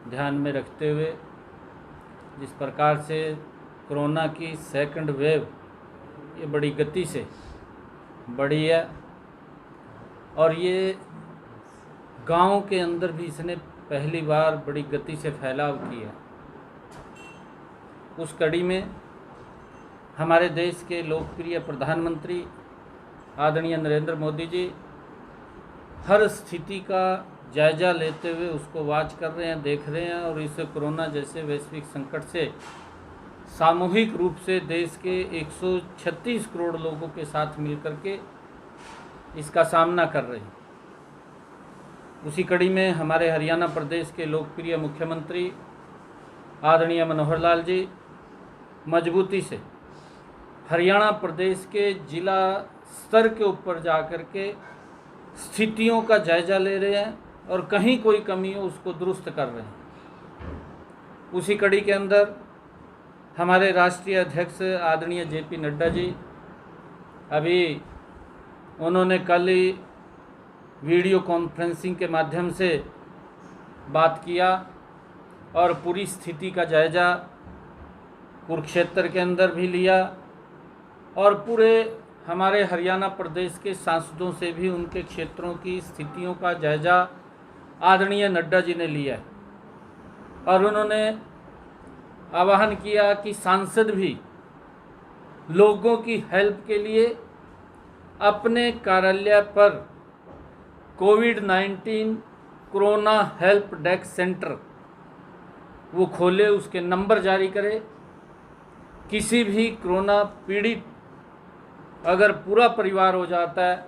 ध्यान में रखते हुए जिस प्रकार से कोरोना की सेकंड वेव ये बड़ी गति से बढ़ी है और ये गांव के अंदर भी इसने पहली बार बड़ी गति से फैलाव किया। उस कड़ी में हमारे देश के लोकप्रिय प्रधानमंत्री आदरणीय नरेंद्र मोदी जी हर स्थिति का जायज़ा लेते हुए उसको वॉच कर रहे हैं, देख रहे हैं और इस कोरोना जैसे वैश्विक संकट से सामूहिक रूप से देश के 136 करोड़ लोगों के साथ मिलकर के इसका सामना कर रहे हैं। उसी कड़ी में हमारे हरियाणा प्रदेश के लोकप्रिय मुख्यमंत्री आदरणीय मनोहर लाल जी मजबूती से हरियाणा प्रदेश के जिला स्तर के ऊपर जाकर के स्थितियों का जायज़ा ले रहे हैं और कहीं कोई कमी हो उसको दुरुस्त कर रहे हैं। उसी कड़ी के अंदर हमारे राष्ट्रीय अध्यक्ष आदरणीय जेपी नड्डा जी अभी उन्होंने कल ही वीडियो कॉन्फ्रेंसिंग के माध्यम से बात किया और पूरी स्थिति का जायज़ा कुरुक्षेत्र के अंदर भी लिया और पूरे हमारे हरियाणा प्रदेश के सांसदों से भी उनके क्षेत्रों की स्थितियों का जायज़ा आदरणीय नड्डा जी ने लिया है और उन्होंने आह्वान किया कि सांसद भी लोगों की हेल्प के लिए अपने कार्यालय पर कोविड-19 कोरोना हेल्प डेस्क सेंटर वो खोले, उसके नंबर जारी करे। किसी भी कोरोना पीड़ित अगर पूरा परिवार हो जाता है,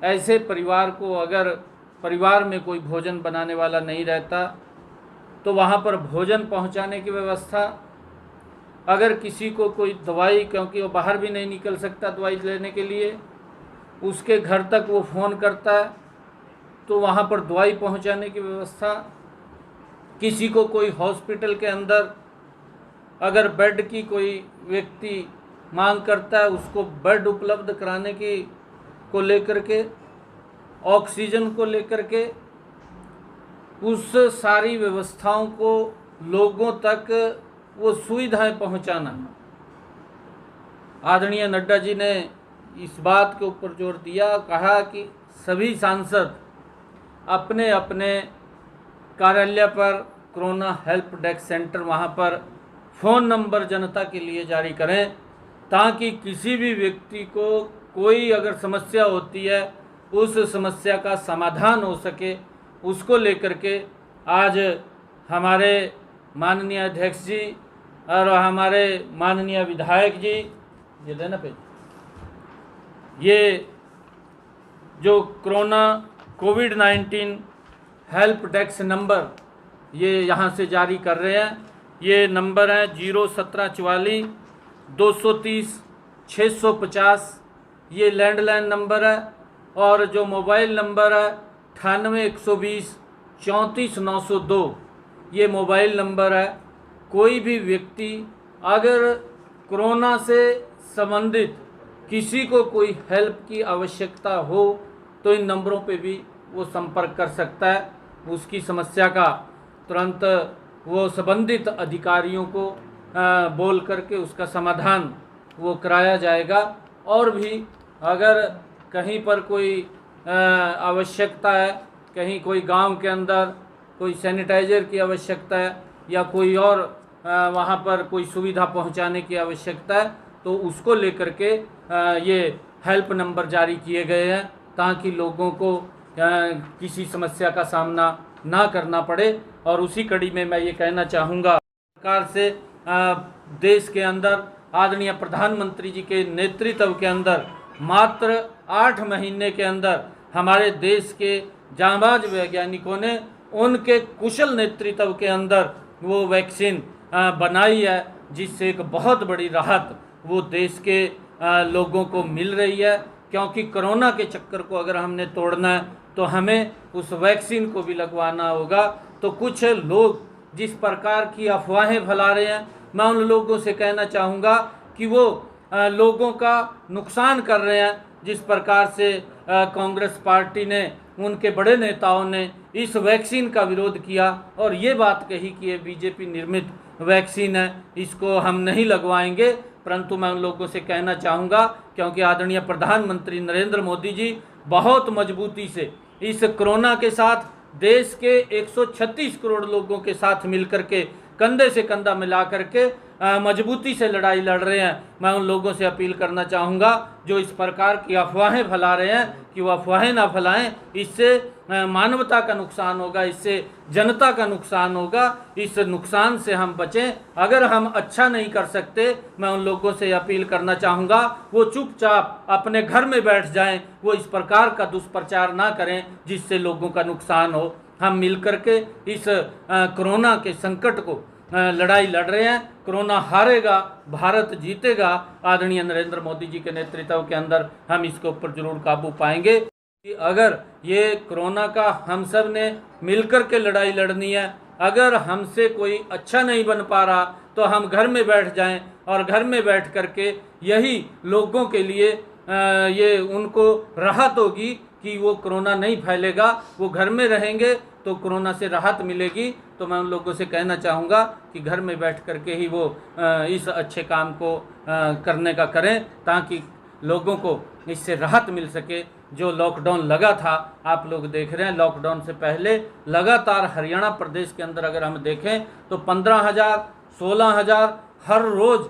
ऐसे परिवार को अगर परिवार में कोई भोजन बनाने वाला नहीं रहता तो वहाँ पर भोजन पहुँचाने की व्यवस्था। अगर किसी को कोई दवाई, क्योंकि वो बाहर भी नहीं निकल सकता दवाई लेने के लिए, उसके घर तक वो फ़ोन करता है तो वहाँ पर दवाई पहुँचाने की व्यवस्था। किसी को कोई हॉस्पिटल के अंदर अगर बेड की कोई व्यक्ति मांग करता है उसको बेड उपलब्ध कराने की को लेकर के, ऑक्सीजन को लेकर के, उस सारी व्यवस्थाओं को लोगों तक वो सुविधाएं पहुंचाना। आदरणीय नड्डा जी ने इस बात के ऊपर जोर दिया, कहा कि सभी सांसद अपने अपने कार्यालय पर कोरोना हेल्प डेस्क सेंटर वहां पर फ़ोन नंबर जनता के लिए जारी करें ताकि किसी भी व्यक्ति को कोई अगर समस्या होती है उस समस्या का समाधान हो सके। उसको लेकर के आज हमारे माननीय अध्यक्ष जी और हमारे माननीय विधायक जी, ये देना पे, ये जो कोरोना कोविड-19 हेल्प डेस्क नंबर ये यहाँ से जारी कर रहे हैं। ये नंबर है 01744 230 650, ये लैंडलाइन नंबर है और जो मोबाइल नंबर है 98 120 34 902, ये मोबाइल नंबर है। कोई भी व्यक्ति अगर कोरोना से संबंधित किसी को कोई हेल्प की आवश्यकता हो तो इन नंबरों पे भी वो संपर्क कर सकता है। उसकी समस्या का तुरंत वो संबंधित अधिकारियों को बोल करके उसका समाधान वो कराया जाएगा। और भी अगर कहीं पर कोई आवश्यकता है, कहीं कोई गांव के अंदर कोई सैनिटाइज़र की आवश्यकता है या कोई और वहां पर कोई सुविधा पहुंचाने की आवश्यकता है तो उसको लेकर के ये हेल्प नंबर जारी किए गए हैं ताकि लोगों को किसी समस्या का सामना ना करना पड़े। और उसी कड़ी में मैं ये कहना चाहूँगा, सरकार से देश के अंदर आदरणीय प्रधानमंत्री जी के नेतृत्व के अंदर मात्र 8 महीने के अंदर हमारे देश के जांबाज वैज्ञानिकों ने उनके कुशल नेतृत्व के अंदर वो वैक्सीन बनाई है, जिससे एक बहुत बड़ी राहत वो देश के लोगों को मिल रही है। क्योंकि कोरोना के चक्कर को अगर हमने तोड़ना है तो हमें उस वैक्सीन को भी लगवाना होगा। तो कुछ लोग जिस प्रकार की अफवाहें फैला रहे हैं, मैं उन लोगों से कहना चाहूँगा कि वो लोगों का नुकसान कर रहे हैं। जिस प्रकार से कांग्रेस पार्टी ने उनके बड़े नेताओं ने इस वैक्सीन का विरोध किया और ये बात कही कि ये बीजेपी निर्मित वैक्सीन है, इसको हम नहीं लगवाएंगे। परंतु मैं उन लोगों से कहना चाहूँगा, क्योंकि आदरणीय प्रधानमंत्री नरेंद्र मोदी जी बहुत मजबूती से इस कोरोना के साथ देश के 136 करोड़ लोगों के साथ मिलकर के कंधे से कंधा मिला करके मजबूती से लड़ाई लड़ रहे हैं। मैं उन लोगों से अपील करना चाहूँगा जो इस प्रकार की अफवाहें फैला रहे हैं कि वो अफवाहें ना फैलाएं। इससे मानवता का नुकसान होगा, इससे जनता का नुकसान होगा। इस नुकसान से हम बचें। अगर हम अच्छा नहीं कर सकते, मैं उन लोगों से अपील करना चाहूँगा वो चुपचाप अपने घर में बैठ जाएं, वो इस प्रकार का दुष्प्रचार ना करें जिससे लोगों का नुकसान हो। हम मिलकर के इस कोरोना के संकट को लड़ाई लड़ रहे हैं। कोरोना हारेगा, भारत जीतेगा। आदरणीय नरेंद्र मोदी जी के नेतृत्व के अंदर हम इसके ऊपर जरूर काबू पाएंगे। कि अगर ये कोरोना का हम सब ने मिलकर के लड़ाई लड़नी है, अगर हमसे कोई अच्छा नहीं बन पा रहा तो हम घर में बैठ जाएं और घर में बैठ करके यही लोगों के लिए ये उनको राहत होगी कि वो कोरोना नहीं फैलेगा, वो घर में रहेंगे तो कोरोना से राहत मिलेगी। तो मैं उन लोगों से कहना चाहूँगा कि घर में बैठ करके ही वो इस अच्छे काम को करने का करें ताकि लोगों को इससे राहत मिल सके। जो लॉकडाउन लगा था, आप लोग देख रहे हैं, लॉकडाउन से पहले लगातार हरियाणा प्रदेश के अंदर अगर हम देखें तो 15,000 16,000 हर रोज़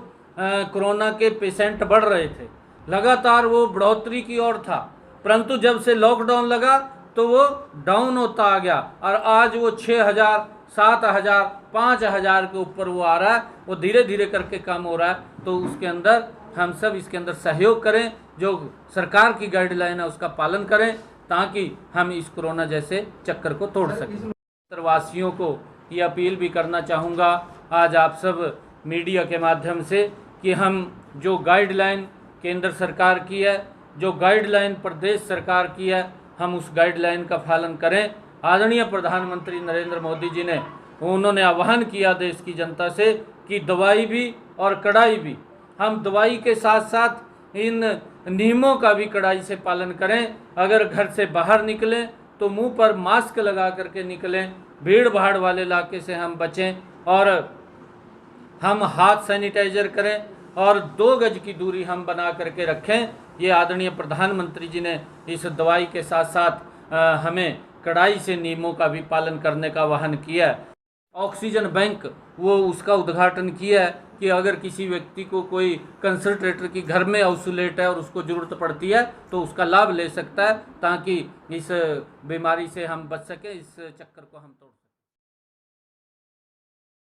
कोरोना के पेशेंट बढ़ रहे थे। लगातार वो बढ़ोतरी की ओर था, परंतु जब से लॉकडाउन लगा तो वो डाउन होता आ गया और आज वो 6,000 7,000 5,000 के ऊपर वो आ रहा है। वो धीरे धीरे करके कम हो रहा है। तो उसके अंदर हम सब इसके अंदर सहयोग करें, जो सरकार की गाइडलाइन है उसका पालन करें ताकि हम इस कोरोना जैसे चक्कर को तोड़ सकें। क्षेत्रवासियों को ये अपील भी करना चाहूँगा आज आप सब मीडिया के माध्यम से कि हम जो गाइडलाइन केंद्र सरकार की है, जो गाइडलाइन प्रदेश सरकार की है, हम उस गाइडलाइन का पालन करें। आदरणीय प्रधानमंत्री नरेंद्र मोदी जी ने उन्होंने आह्वान किया देश की जनता से कि दवाई भी और कड़ाई भी, हम दवाई के साथ साथ इन नियमों का भी कड़ाई से पालन करें। अगर घर से बाहर निकलें तो मुंह पर मास्क लगा करके निकलें, भीड़ भाड़ वाले इलाके से हम बचें और हम हाथ सैनिटाइजर करें और 2 गज की दूरी हम बना करके रखें। ये आदरणीय प्रधानमंत्री जी ने इस दवाई के साथ साथ हमें कड़ाई से नियमों का भी पालन करने का आह्वान किया है। ऑक्सीजन बैंक वो उसका उद्घाटन किया है कि अगर किसी व्यक्ति को कोई कंसंट्रेटर की घर में आइसोलेट है और उसको ज़रूरत पड़ती है तो उसका लाभ ले सकता है ताकि इस बीमारी से हम बच सकें, इस चक्कर को हम तोड़ सकें।